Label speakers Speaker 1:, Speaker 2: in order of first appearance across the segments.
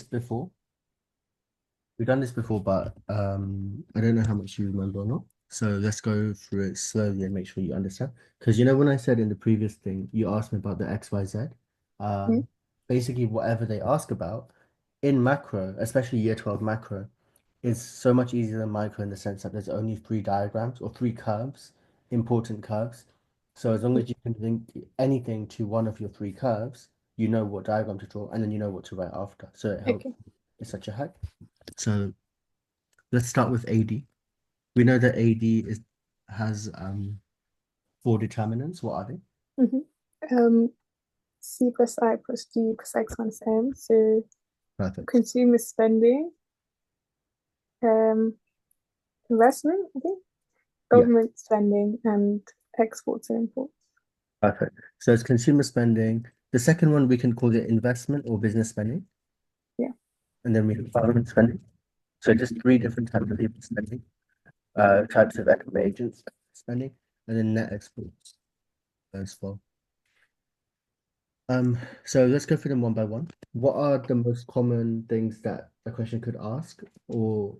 Speaker 1: before. We've done this before, but I don't know how much you remember or not. So let's go through it slowly and make sure you understand. Because you know when I said in the previous thing, you asked me about the XYZ.
Speaker 2: Mm.
Speaker 1: Um, Basically whatever they ask about in macro, especially year 12 macro, is so much easier than micro in the sense that there's only three diagrams or three curves, important curves. So as long as you can link anything to one of your three curves, you know what diagram to draw and then you know what to write after. So it helps.
Speaker 2: Okay.
Speaker 1: It's such a hack. So let's start with AD. We know that AD is has four determinants. What are they?
Speaker 2: hmm C plus I plus G plus X minus M. So
Speaker 1: Perfect.
Speaker 2: consumer spending, um, investment, I think,
Speaker 1: Yeah,
Speaker 2: government spending, and exports and imports.
Speaker 1: perfect. So it's consumer spending. The second one we can call it investment or business spending,
Speaker 2: Yeah.
Speaker 1: and then we have government spending. So just three different types of people spending, types of economic agents spending, and then net exports as well. So let's go through them one by one. What are the most common things that a question could ask or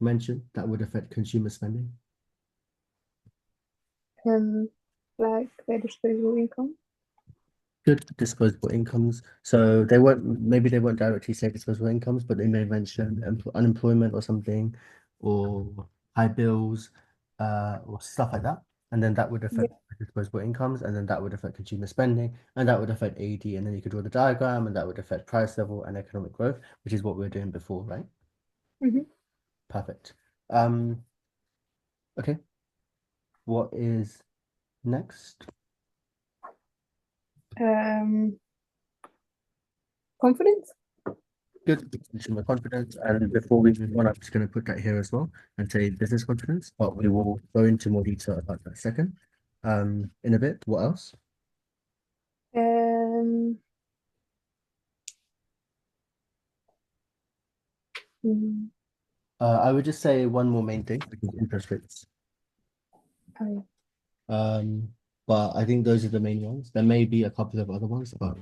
Speaker 1: mention that would affect consumer spending?
Speaker 2: Um, like their disposable income.
Speaker 1: Good disposable incomes. So they won't, maybe they won't directly say disposable incomes, but they may mention unemployment or something, or high bills, or stuff like that. And then that would affect
Speaker 2: Yeah.
Speaker 1: disposable incomes, and then that would affect consumer spending, and that would affect AD, and then you could draw the diagram, and that would affect price level and economic growth, which is what we were doing before, right?
Speaker 2: hmm
Speaker 1: Perfect. Okay. What is next?
Speaker 2: Um, confidence.
Speaker 1: Good consumer confidence. And before we move on, I'm just going to put that here as well and say business confidence, but we will go into more detail about that second. In a bit. What else?
Speaker 2: Um, mm,
Speaker 1: I would just say one more main thing, which is interest rates.
Speaker 2: oh,
Speaker 1: Um, but I think those are the main ones. There may be a couple of other ones, but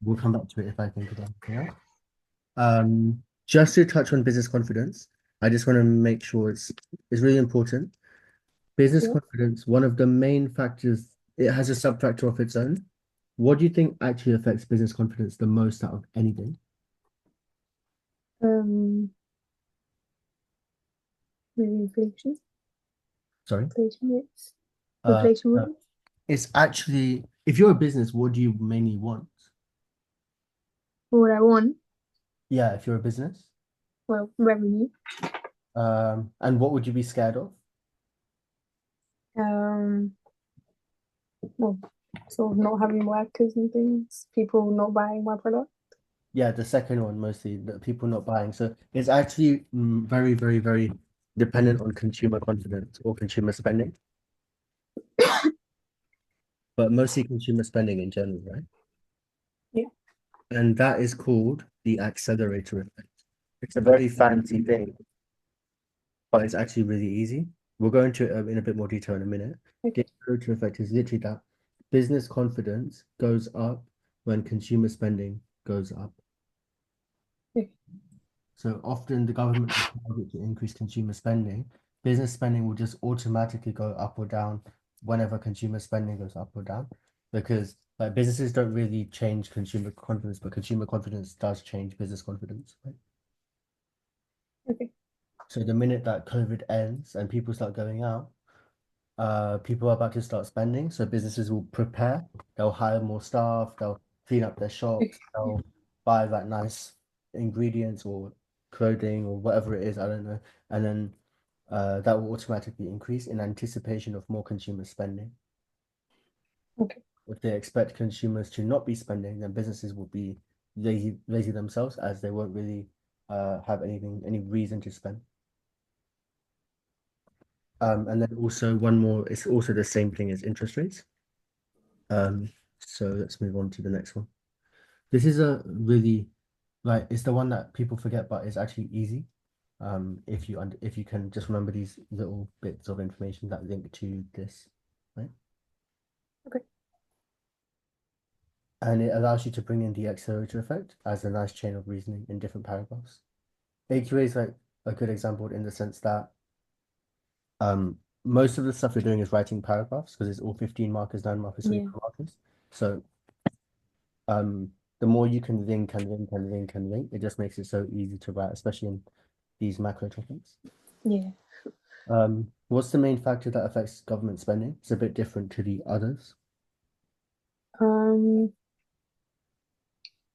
Speaker 1: we'll come back to it if I think of anything else. Just to touch on business confidence, I just want to make sure it's really important. Business
Speaker 2: yeah.
Speaker 1: confidence, one of the main factors, it has a sub-factor of its own. What do you think actually affects business confidence the most out of anything?
Speaker 2: Um, maybe inflation,
Speaker 1: Sorry.
Speaker 2: inflation rates,
Speaker 1: Uh,
Speaker 2: inflation
Speaker 1: no.
Speaker 2: rates.
Speaker 1: It's actually, if you're a business, what do you mainly want?
Speaker 2: What I want,
Speaker 1: Yeah, if you're a business.
Speaker 2: well, revenue.
Speaker 1: And what would you be scared of?
Speaker 2: Um, well, sort of not having workers and things, people not buying my product.
Speaker 1: Yeah, the second one mostly, the people not buying. So it's actually very, very, very dependent on consumer confidence or consumer spending, but mostly consumer spending in general, right?
Speaker 2: Yeah.
Speaker 1: And that is called the accelerator effect. It's a very fancy thing, but it's actually really easy. We'll go into it in a bit more detail in a minute. The
Speaker 2: Okay.
Speaker 1: accelerator effect is literally that business confidence goes up when consumer spending goes up.
Speaker 2: Okay.
Speaker 1: So often the government will target to increase consumer spending. Business spending will just automatically go up or down whenever consumer spending goes up or down, because like businesses don't really change consumer confidence, but consumer confidence does change business confidence, right?
Speaker 2: Okay.
Speaker 1: So the minute that COVID ends and people start going out, people are about to start spending. So businesses will prepare. They'll hire more staff. They'll clean up their
Speaker 2: Okay.
Speaker 1: shops.
Speaker 2: Yeah.
Speaker 1: They'll buy like nice ingredients or clothing or whatever it is. I don't know. And then that will automatically increase in anticipation of more consumer spending.
Speaker 2: Okay.
Speaker 1: If they expect consumers to not be spending, then businesses will be lazy themselves as they won't really have any reason to spend. And then also one more, it's also the same thing as interest rates. Um, so let's move on to the next one. This is a really like it's the one that people forget, but it's actually easy. If you can just remember these little bits of information that link to this, right?
Speaker 2: Okay.
Speaker 1: and it allows you to bring in the accelerator effect as a nice chain of reasoning in different paragraphs. AQA is like a good example in the sense that most of the stuff you're doing is writing paragraphs because it's all 15 markers, 9 markers,
Speaker 2: Yeah.
Speaker 1: 24 markers. So the more you can link and link and link and link, it just makes it so easy to write, especially in these macro topics.
Speaker 2: Yeah.
Speaker 1: What's the main factor that affects government spending? It's a bit different to the others.
Speaker 2: Um,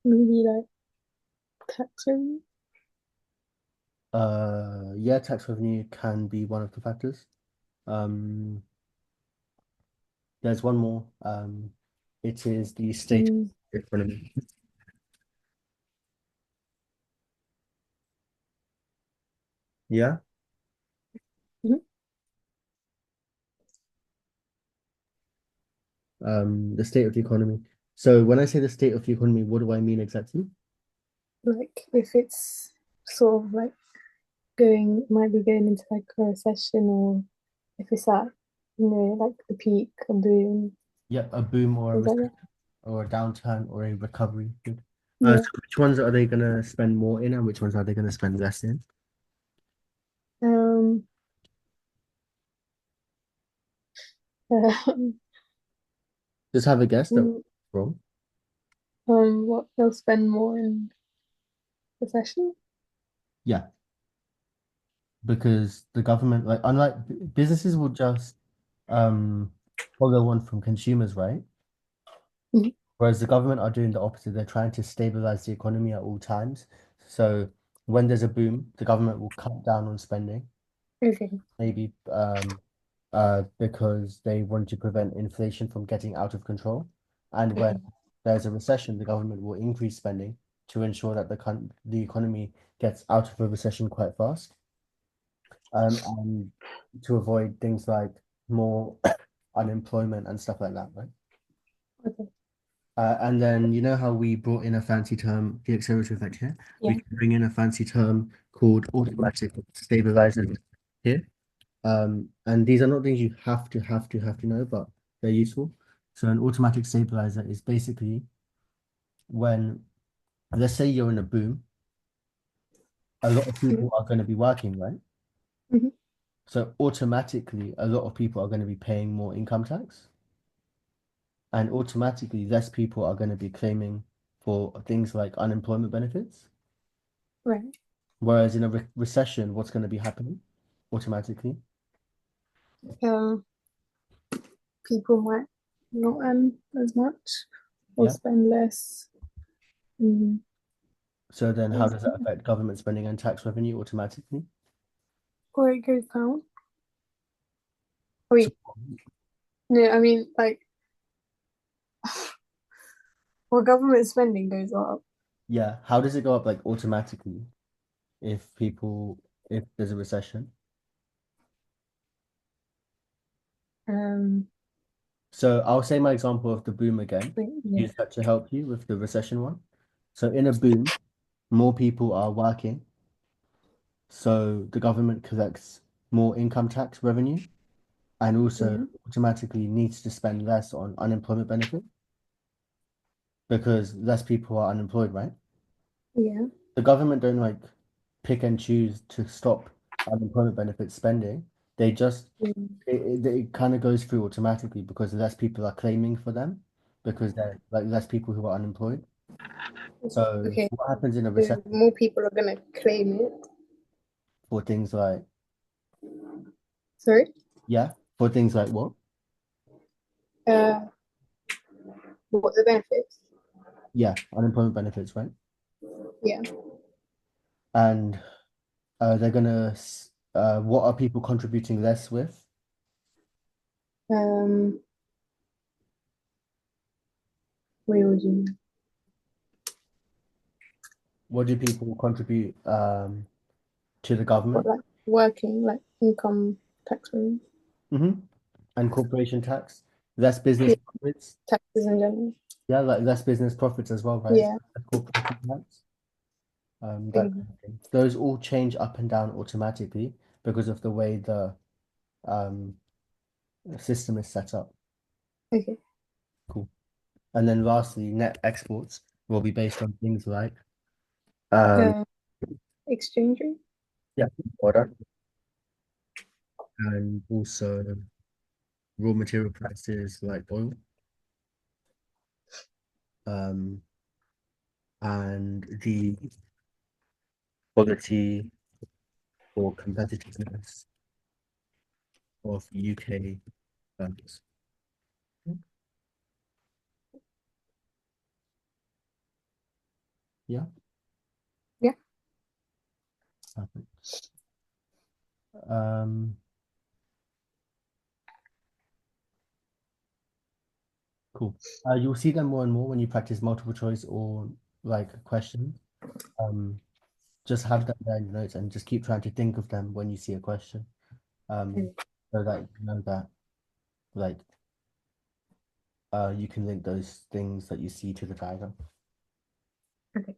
Speaker 2: maybe like tax revenue.
Speaker 1: Yeah, tax revenue can be one of the factors. Um, there's one more. It is the state
Speaker 2: Mm,
Speaker 1: economy. Yeah.
Speaker 2: mhm.
Speaker 1: The state of the economy. So when I say the state of the economy, what do I mean exactly?
Speaker 2: Like if it's sort of like going, might be going into like a recession, or if it's at, like the peak, a boom,
Speaker 1: Yep, a boom or a
Speaker 2: things like
Speaker 1: recession
Speaker 2: that.
Speaker 1: or a downturn or a recovery. Good. So
Speaker 2: Yeah.
Speaker 1: which ones are they gonna spend more in and which ones are they gonna spend less in?
Speaker 2: Um, um,
Speaker 1: Just have a guess that
Speaker 2: mm,
Speaker 1: wrong.
Speaker 2: what they'll spend more in recession?
Speaker 1: Yeah, because the government, like unlike businesses will just um follow on from consumers, right?
Speaker 2: Mhm.
Speaker 1: Whereas the government are doing the opposite. They're trying to stabilize the economy at all times. So when there's a boom, the government will cut down on spending,
Speaker 2: Okay.
Speaker 1: maybe because they want to prevent inflation from getting out of control. And when
Speaker 2: Okay.
Speaker 1: there's a recession, the government will increase spending to ensure that the economy gets out of a recession quite fast. And to avoid things like more unemployment and stuff like that, right?
Speaker 2: Okay.
Speaker 1: And then you know how we brought in a fancy term, the accelerator effect here? We
Speaker 2: Yeah.
Speaker 1: can bring in a fancy term called automatic stabilizers here. And these are not things you have to know, but they're useful. So an automatic stabilizer is basically when, let's say you're in a boom, a lot of
Speaker 2: Yeah.
Speaker 1: people are going to be working, right?
Speaker 2: Mhm.
Speaker 1: So automatically, a lot of people are going to be paying more income tax, and automatically, less people are going to be claiming for things like unemployment benefits.
Speaker 2: Right.
Speaker 1: Whereas in a recession, what's going to be happening automatically?
Speaker 2: Um, people might not earn as much or
Speaker 1: Yeah.
Speaker 2: spend less. Mm,
Speaker 1: So then how
Speaker 2: things
Speaker 1: does
Speaker 2: like
Speaker 1: that
Speaker 2: that.
Speaker 1: affect government spending and tax revenue automatically?
Speaker 2: Or it goes down.
Speaker 1: So
Speaker 2: Wait, no, I mean like, well, government spending goes up.
Speaker 1: yeah, how does it go up like automatically if people if there's a recession?
Speaker 2: Um,
Speaker 1: So I'll say my example of the boom again.
Speaker 2: wait, yeah,
Speaker 1: Use that to help you with the recession one. So in a boom, more people are working, so the government collects more income tax revenue and also
Speaker 2: yeah,
Speaker 1: automatically needs to spend less on unemployment benefit because less people are unemployed, right?
Speaker 2: yeah,
Speaker 1: The government don't like pick and choose to stop unemployment benefit spending. They just
Speaker 2: yeah.
Speaker 1: it kind of goes through automatically because less people are claiming for them because they're like less people who are unemployed. So
Speaker 2: Okay,
Speaker 1: what happens in a
Speaker 2: so
Speaker 1: recession
Speaker 2: more people are gonna claim it.
Speaker 1: for things like
Speaker 2: Sorry.
Speaker 1: yeah, for things like what?
Speaker 2: Uh, what the benefits?
Speaker 1: Yeah, unemployment benefits, right?
Speaker 2: Yeah.
Speaker 1: And they're gonna what are people contributing less with?
Speaker 2: Um, where would you
Speaker 1: What do people contribute to the
Speaker 2: what
Speaker 1: government?
Speaker 2: like working like income tax relief,
Speaker 1: Hmm. And corporation tax, less business
Speaker 2: yeah,
Speaker 1: profits.
Speaker 2: taxes in general.
Speaker 1: Yeah, like less business profits as well, right?
Speaker 2: Yeah.
Speaker 1: Corporation tax, that
Speaker 2: Okay.
Speaker 1: kind of thing. Those all change up and down automatically because of the way the um, system is set up.
Speaker 2: Okay.
Speaker 1: Cool. And then lastly, net exports will be based on things like um
Speaker 2: Uh, exchange rate.
Speaker 1: yeah, order and also raw material prices like oil um and the quality or competitiveness of UK firms. Yeah,
Speaker 2: Yeah.
Speaker 1: perfect. Um, cool. You'll see them more and more when you practice multiple choice or like questions. Um, just have them there in your notes and just keep trying to think of them when you see a question. Um,
Speaker 2: Okay.
Speaker 1: so that you know that like you can link those things that you see to the diagram.
Speaker 2: Okay.